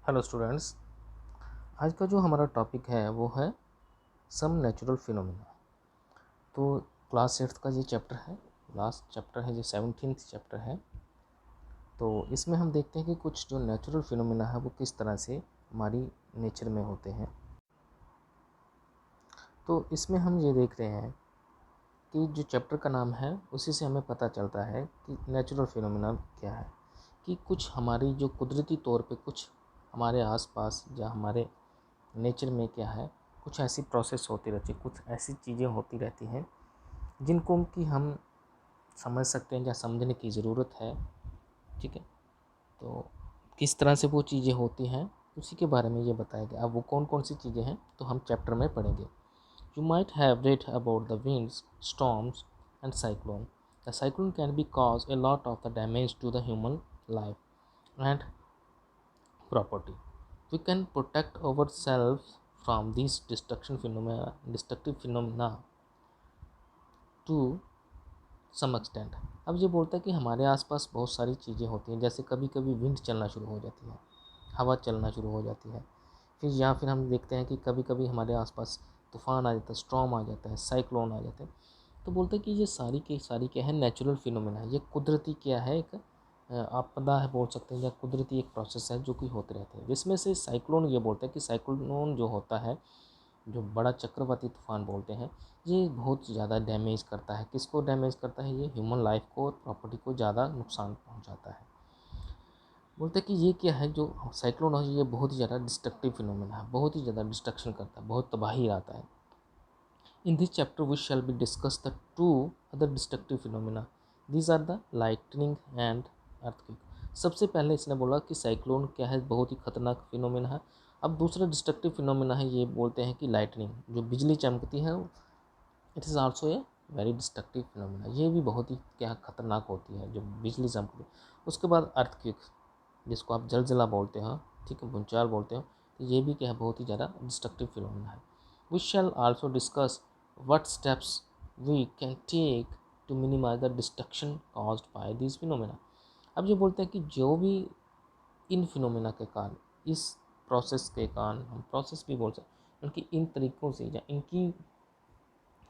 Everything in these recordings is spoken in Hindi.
हेलो स्टूडेंट्स, आज का जो हमारा टॉपिक है वो है सम नेचुरल फिनोमिना। तो क्लास 8th का ये चैप्टर है, लास्ट चैप्टर है, जो 17th चैप्टर है। तो इसमें हम देखते हैं कि कुछ जो नेचुरल फिनोमिना है वो किस तरह से हमारी नेचर में होते हैं। तो इसमें हम ये देख रहे हैं कि जो चैप्टर का नाम है उसी से हमें पता चलता है कि नेचुरल फिनोमिना क्या है, कि कुछ हमारी जो कुदरती तौर पे कुछ हमारे आसपास या हमारे नेचर में क्या है, कुछ ऐसी प्रोसेस होती रहती है, कुछ ऐसी चीज़ें होती रहती हैं जिनको कि हम समझ सकते हैं या समझने की ज़रूरत है। ठीक है, तो किस तरह से वो चीज़ें होती हैं उसी के बारे में ये बताया गया। अब वो कौन कौन सी चीज़ें हैं तो हम चैप्टर में पढ़ेंगे। You might have read about the winds, storms and cyclone. The cyclone can be cause a lot of the damage to the human life and property. We can protect ourselves from these destructive phenomena to some extent. अब ये बोलता है कि हमारे आसपास बहुत सारी चीज़ें होती हैं, जैसे कभी कभी विंड चलना शुरू हो जाती है, हवा चलना शुरू हो जाती है। फिर हम देखते हैं कि कभी कभी हमारे आसपास तूफ़ान आ जाता है, स्टॉर्म आ जाता है, साइक्लोन आ जाते हैं। तो बोलते हैं कि ये सारी की सारी क्या है, नेचुरल फिनोमेना है। ये कुदरती क्या है, एक आपदा है बोल सकते हैं, या कुदरती एक प्रोसेस है जो कि होते रहते हैं। जिसमें से साइक्लोन ये बोलते हैं कि साइक्लोन जो होता है, जो बड़ा चक्रवाती तूफान बोलते हैं, ये बहुत ज़्यादा डैमेज करता है। किसको डैमेज करता है? ये ह्यूमन लाइफ को और प्रॉपर्टी को ज़्यादा नुकसान पहुंचाता है। बोलते हैं कि ये क्या है, जो साइक्लोन है ये बहुत ही ज़्यादा डिस्ट्रक्टिव फिनोमेना है, बहुत ही ज़्यादा डिस्ट्रक्शन करता है, बहुत तबाही लाता है। In this chapter we shall be discuss the two other destructive phenomena. These are the lightning and earthquake. सबसे पहले इसने बोला कि साइक्लोन क्या है, बहुत ही खतरनाक फिनोमेना है। अब दूसरा डिस्ट्रक्टिव फिनोमेना है, ये बोलते हैं कि लाइटनिंग, जो बिजली चमकती है, it is also a very destructive phenomena. ये भी बहुत ही क्या खतरनाक होती है, जो बिजली चमकती है। उसके बाद अर्थक्वेक, जिसको आप जलजला बोलते हो, ठीक है, भूचाल बोलते हो, तो ये भी क्या है, बहुत ही ज़्यादा डिस्ट्रक्टिव फिनोमेना है। We shall also discuss what steps we can take to minimize the destruction caused by these phenomena. अब ये बोलते हैं कि जो भी इन फिनोमेना के कारण, इस प्रोसेस के कारण, हम प्रोसेस भी बोल सकते हैं, उनकी इन तरीक़ों से या इनकी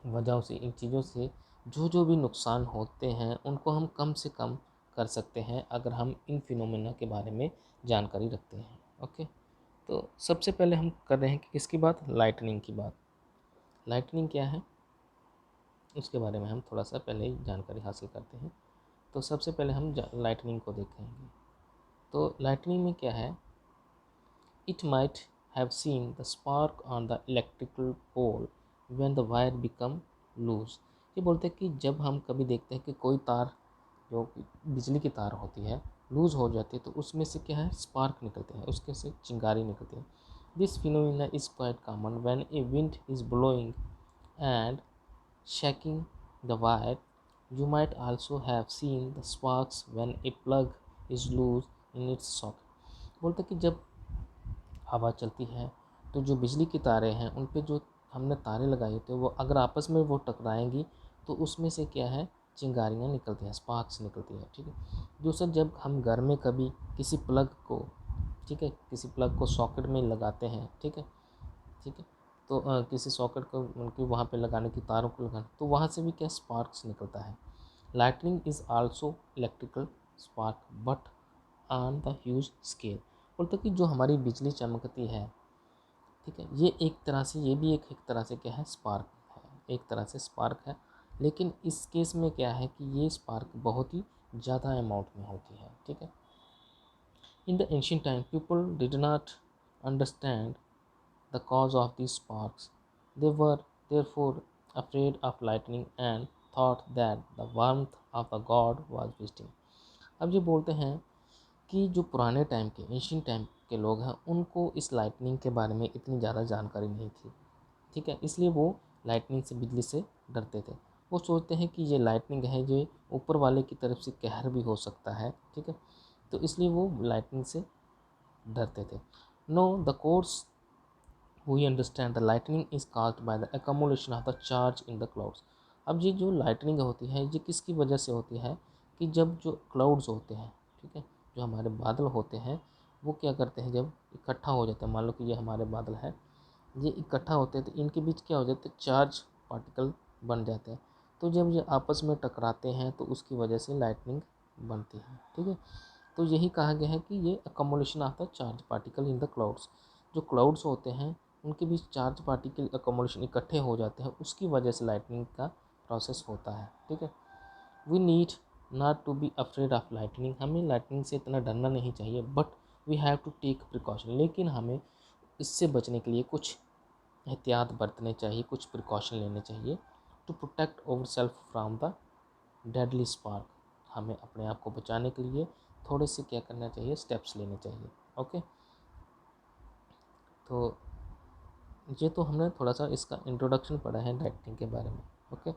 वजहों से, इन चीज़ों से जो जो भी नुकसान होते हैं उनको हम कम से कम कर सकते हैं अगर हम इन फिनोमेना के बारे में जानकारी रखते हैं। ओके, तो सबसे पहले हम कर रहे हैं कि किसकी बात, लाइटनिंग की बात। लाइटनिंग क्या है उसके बारे में हम थोड़ा सा पहले ही जानकारी हासिल करते हैं। तो सबसे पहले हम लाइटनिंग को देखेंगे। तो लाइटनिंग में क्या है, it might have seen the spark on the electrical pole when the wire become loose. ये बोलते हैं कि जब हम कभी देखते हैं कि कोई तार, जो बिजली की तार होती है, लूज हो जाती है, तो उसमें से क्या है, स्पार्क निकलते हैं, उसके से चिंगारी निकलती है। This phenomena is quite common when a wind is blowing and shaking the wire. You might also have seen the sparks when a plug is loose in its socket. बोलते कि जब हवा चलती है तो जो बिजली की तारें हैं उन पे जो हमने तारें लगाई होती है, वो अगर आपस में वो टकराएंगी तो उसमें से क्या है, चिंगारियाँ निकलती हैं, स्पार्क्स निकलती है। ठीक है, दूसरा जब हम घर में कभी किसी प्लग को, ठीक है, किसी प्लग को सॉकेट में लगाते हैं, ठीक है, ठीक है, तो किसी सॉकेट को उनकी वहाँ पे लगाने की, तारों को लगाने, तो वहाँ से भी क्या, स्पार्क्स निकलता है। Lightning is also electrical spark but on the huge scale. बोलते कि जो हमारी बिजली चमकती है, ठीक है, ये एक तरह से, ये भी एक तरह से क्या है, स्पार्क है, एक तरह से स्पार्क है। लेकिन इस केस में क्या है कि ये स्पार्क बहुत ही ज़्यादा अमाउंट में होती है। ठीक है, in the ancient time people did not understand the cause of these sparks. They were therefore afraid of lightning and thought that the warmth of the god was visiting. अब ये बोलते हैं कि जो पुराने टाइम के, एंशियंट टाइम के लोग हैं, उनको इस लाइटनिंग के बारे में इतनी ज़्यादा जानकारी नहीं थी। ठीक है, इसलिए वो लाइटनिंग से, बिजली से डरते थे। वो सोचते हैं कि ये लाइटनिंग है, ये ऊपर वाले की तरफ से कहर भी हो सकता है। ठीक है, तो इसलिए वो लाइटनिंग से डरते थे। Know the course we understand the lightning is caused by the accumulation of the charge in the clouds. अब ये जो लाइटनिंग होती है ये किसकी वजह से होती है, कि जब जो क्लाउड्स होते हैं, ठीक है, जो हमारे बादल होते हैं, वो क्या करते हैं, जब इकट्ठा हो जाते हैं, मान लो कि ये हमारे बादल है, ये इकट्ठा होते हैं तो इनके बीच क्या हो जाता है, चार्ज पार्टिकल बन जाते हैं। तो जब ये आपस में टकराते हैं तो उसकी वजह से लाइटनिंग बनती है। ठीक है, तो यही कहा गया है कि ये accumulation of the charge particle in the clouds. जो क्लाउड्स होते हैं उनके बीच चार्ज पार्टिकल अकोमोलेशन इकट्ठे हो जाते हैं, उसकी वजह से लाइटनिंग का प्रोसेस होता है। ठीक है, we need not to be afraid of lightning, हमें लाइटनिंग से इतना डरना नहीं चाहिए, but we have to take precaution, लेकिन हमें इससे बचने के लिए कुछ एहतियात बरतने चाहिए, कुछ प्रिकॉशन लेने चाहिए। To protect our self from the deadly spark, हमें अपने आप को बचाने के लिए थोड़े से क्या करना चाहिए, स्टेप्स लेने चाहिए। ओके, तो ये तो हमने थोड़ा सा इसका इंट्रोडक्शन पढ़ा है लाइटनिंग के बारे में। ओके।